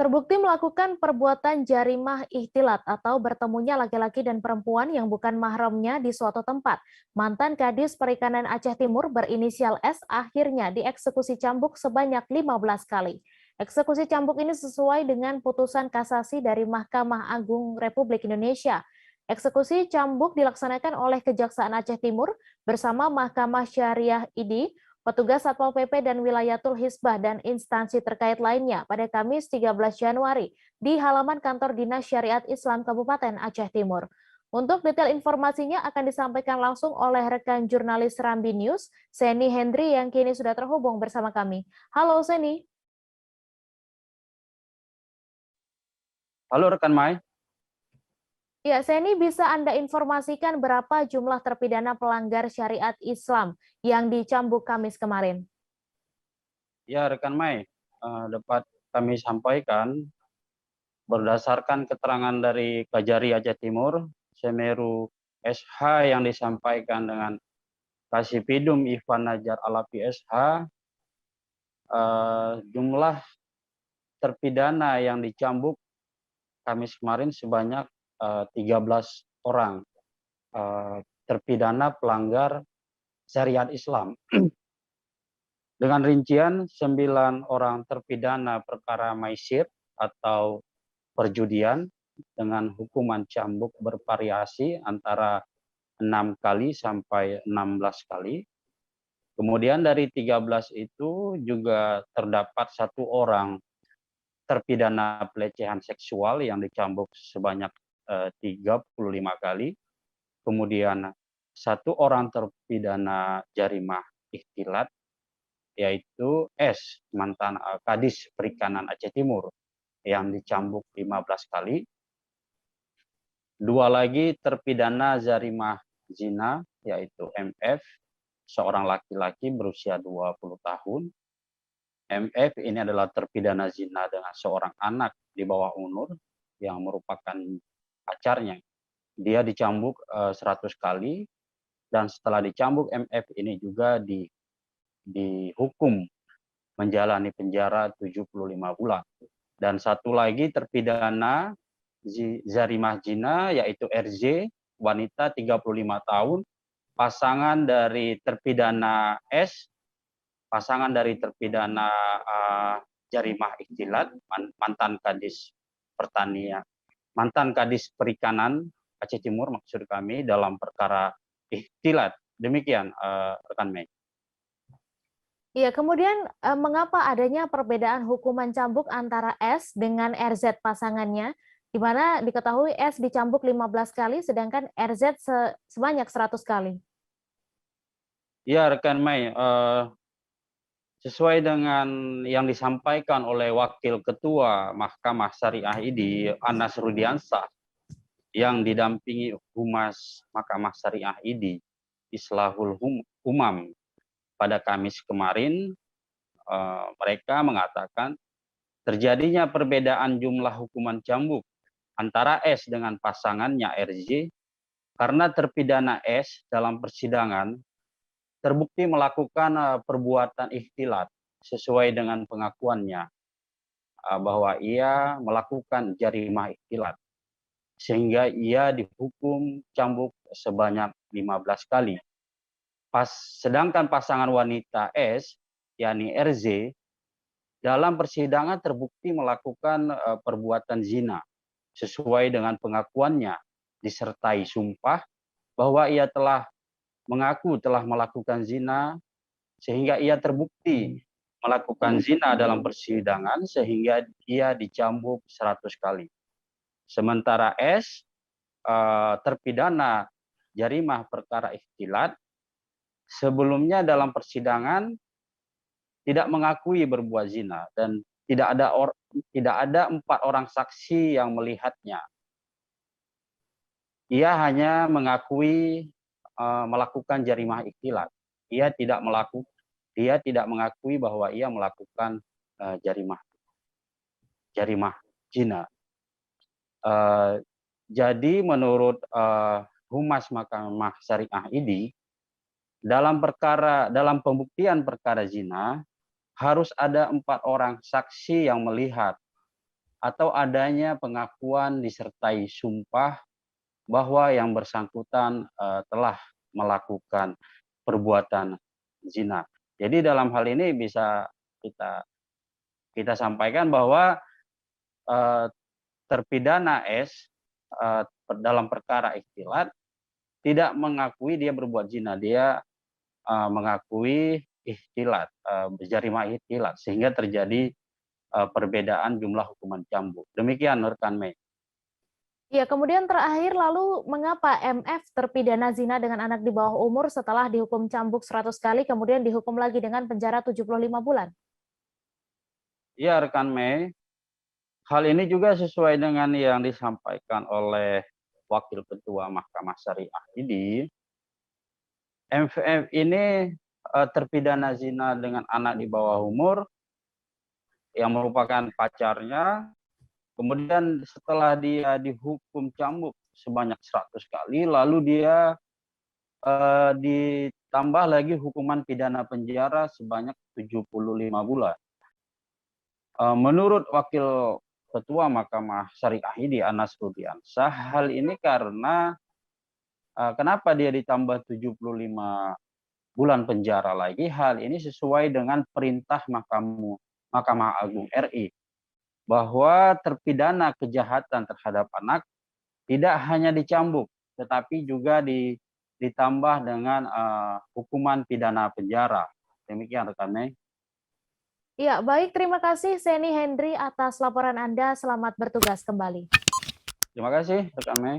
Terbukti melakukan perbuatan jarimah ikhtilat atau bertemunya laki-laki dan perempuan yang bukan mahramnya di suatu tempat. Mantan Kadis Perikanan Aceh Timur berinisial S akhirnya dieksekusi cambuk sebanyak 15 kali. Eksekusi cambuk ini sesuai dengan putusan kasasi dari Mahkamah Agung Republik Indonesia. Eksekusi cambuk dilaksanakan oleh Kejaksaan Aceh Timur bersama Mahkamah Syariah ID, petugas Satpol PP dan Wilayatul Hisbah dan instansi terkait lainnya pada Kamis 13 Januari di halaman kantor Dinas Syariat Islam Kabupaten Aceh Timur. Untuk detail informasinya akan disampaikan langsung oleh rekan jurnalis Rambi News, Seni Hendri yang kini sudah terhubung bersama kami. Halo Seni. Halo rekan Mai. Ya, Seni, bisa Anda informasikan berapa jumlah terpidana pelanggar syariat Islam yang dicambuk Kamis kemarin? Ya rekan Mai, dapat kami sampaikan berdasarkan keterangan dari Kajari Aceh Timur, Semeru SH yang disampaikan dengan Kasipidum Ivan Najar Alapi SH, jumlah terpidana yang dicambuk Kamis kemarin sebanyak 13 orang terpidana pelanggar syariat Islam. Dengan rincian 9 orang terpidana perkara maisir atau perjudian dengan hukuman cambuk bervariasi antara 6 kali sampai 16 kali. Kemudian dari 13 itu juga terdapat 1 orang terpidana pelecehan seksual yang dicambuk sebanyak 35 kali. Kemudian 1 orang terpidana jarimah ikhtilat, yaitu S, mantan Kadis Perikanan Aceh Timur, yang dicambuk 15 kali. 2 lagi terpidana jarimah zina, yaitu MF, seorang laki-laki berusia 20 tahun. MF ini adalah terpidana zina dengan seorang anak di bawah umur yang merupakan pacarnya. Dia dicambuk 100 kali, dan setelah dicambuk MF ini juga dihukum menjalani penjara 75 bulan. Dan 1 lagi terpidana zarimah zina, yaitu RZ, wanita 35 tahun, pasangan dari terpidana S, pasangan dari terpidana jarimah ikhtilat, mantan Kadis Pertanian, mantan Kadis Perikanan Aceh Timur maksud kami dalam perkara ikhtilat. Demikian rekan Mei. Iya, kemudian mengapa adanya perbedaan hukuman cambuk antara S dengan RZ pasangannya, di mana diketahui S dicambuk 15 kali sedangkan RZ sebanyak 100 kali? Ya rekan Mei, sesuai dengan yang disampaikan oleh Wakil Ketua Mahkamah Syariah ID, Anas Rudiansah, yang didampingi Humas Mahkamah Syariah ID, Islahul Umam, pada Kamis kemarin, mereka mengatakan terjadinya perbedaan jumlah hukuman cambuk antara S dengan pasangannya RJ karena terpidana S dalam persidangan terbukti melakukan perbuatan ikhtilat sesuai dengan pengakuannya bahwa ia melakukan jarimah ikhtilat, sehingga ia dihukum cambuk sebanyak 15 kali. Sedangkan pasangan wanita S, yakni RZ, dalam persidangan terbukti melakukan perbuatan zina sesuai dengan pengakuannya, disertai sumpah bahwa ia telah mengaku telah melakukan zina, sehingga ia terbukti melakukan zina dalam persidangan sehingga ia dicambuk 100 kali. Sementara S, terpidana jarimah perkara ikhtilat, sebelumnya dalam persidangan tidak mengakui berbuat zina dan tidak ada 4 orang saksi yang melihatnya. Ia hanya mengakui melakukan jarimah ikhtilat. Dia tidak mengakui bahwa ia melakukan jarimah zina. Jadi menurut Humas Mahkamah Syariah ID, dalam pembuktian perkara zina harus ada 4 orang saksi yang melihat atau adanya pengakuan disertai sumpah bahwa yang bersangkutan telah melakukan perbuatan zina. Jadi dalam hal ini bisa kita sampaikan bahwa terpidana S dalam perkara ikhtilat tidak mengakui dia berbuat zina, dia mengakui ikhtilat, jarimah ikhtilat, sehingga terjadi perbedaan jumlah hukuman cambuk. Demikian rekan Mei. Ya, kemudian terakhir lalu mengapa MF terpidana zina dengan anak di bawah umur setelah dihukum cambuk 100 kali kemudian dihukum lagi dengan penjara 75 bulan? Ya rekan Mei, hal ini juga sesuai dengan yang disampaikan oleh Wakil Ketua Mahkamah Syariah ini. MF ini terpidana zina dengan anak di bawah umur yang merupakan pacarnya. Kemudian setelah dia dihukum cambuk sebanyak 100 kali, lalu dia ditambah lagi hukuman pidana penjara sebanyak 75 bulan. Menurut Wakil Ketua Mahkamah Syariah ini, Anas Rudiansyah, hal ini karena kenapa dia ditambah 75 bulan penjara lagi, hal ini sesuai dengan perintah Mahkamah Agung RI, bahwa terpidana kejahatan terhadap anak tidak hanya dicambuk, tetapi juga ditambah dengan hukuman pidana penjara. Demikian rekan Mei. Ya, baik. Terima kasih Seni Hendri atas laporan Anda. Selamat bertugas kembali. Terima kasih rekan Mei.